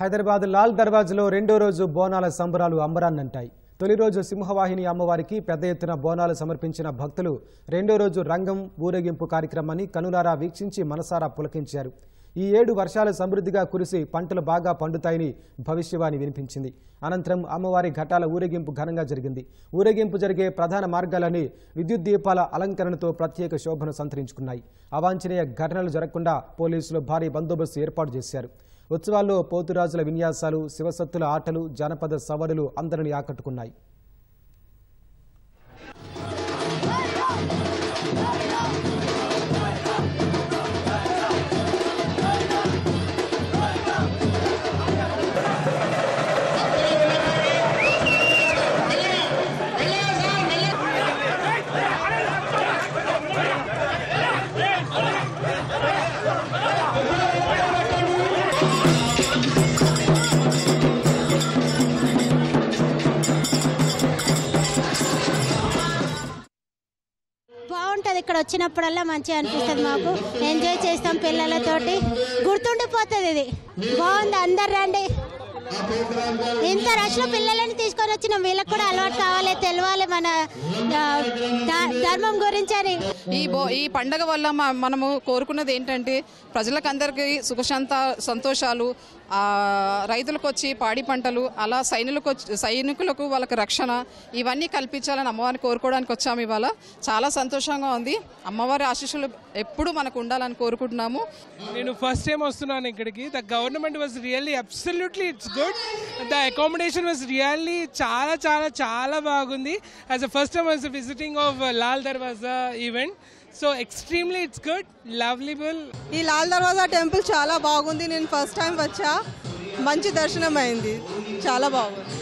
హైదరాబాద్ లాల్ దర్వాజలో రెండో రోజు బోనాల సంబరాలు అంబరాన్నంటాయి. తొలి రోజు సింహవాహిని అమ్మవారికి పెద్ద ఎత్తున బోనాలు సమర్పించిన భక్తులు రెండో రోజు రంగం ఊరేగింపు కార్యక్రమాన్ని కనులారా వీక్షించి మనసారా పులకించారు. ఈ 7 వర్షాలు సమృద్ధిగా కురిసి పంటలు బాగా పండుతాయని భవిష్యవాణి వినిపించింది. అనంతరం అమ్మవారి ఘటాల ఊరేగింపు ఘనంగా జరిగింది. ఊరేగింపు జరిగే ప్రధాన మార్గాలని విద్యుత్ దీపాల అలంకరణతో ప్రత్యేక శోభను సంతరించుకున్నాయి. అవాంఛనీయ ఘటనలు జరగకుండా పోలీసులు భారీ బందోబస్తు ఏర్పాటు చేశారు. ఉత్సవాల్లో పోతురాజుల విన్యాసాలు, శివసత్తుల ఆటలు, జానపద సవడులు అందరినీ ఆకట్టుకున్నాయి. బాగుంటుంది. ఇక్కడ వచ్చినప్పుడల్లా మంచిగా అనిపిస్తుంది. మాకు ఎంజాయ్ చేస్తాం పిల్లలతోటి, గుర్తుండిపోతుంది. ఇది బాగుంది. అందరు రండి. ఇంత రష్లో పిల్లలని తీసుకొని వచ్చిన వీళ్ళకి కూడా అలవాటు కావాలి, తెలియాలి మన ధర్మం గురించి అని. ఈ పండగ వల్ల మనము కోరుకున్నది ఏంటంటే ప్రజలకందరికీ సుఖశాంత సంతోషాలు, రైతులకు వచ్చి పాడి పంటలు, అలా సైనికులకు వాళ్ళకి రక్షణ, ఇవన్నీ కల్పించాలని అమ్మవారిని కోరుకోవడానికి వచ్చాము. ఇవాళ చాలా సంతోషంగా ఉంది. అమ్మవారి ఆశీస్సులు ఎప్పుడు మనకు ఉండాలని కోరుకుంటున్నాము. నేను ఫస్ట్ టైం వస్తున్నాను ఇక్కడికి. The government was really absolutely it's good. The accommodation was really చాలా చాలా చాలా బాగుంది. As a first time was visiting of Lal Darwaza event. So extremely it's good, lovable. ఈ లాల్ దర్వాజా టెంపుల్ చాలా బాగుంది. నేను ఫస్ట్ టైం వచ్చా, మంచి దర్శనం అయింది, చాలా బాగుంది.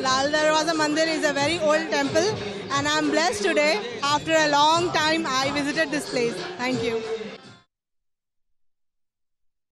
లాల్ దర్వాజా Mandir is a very old temple and I am blessed today. After a long time I visited this place. Thank you.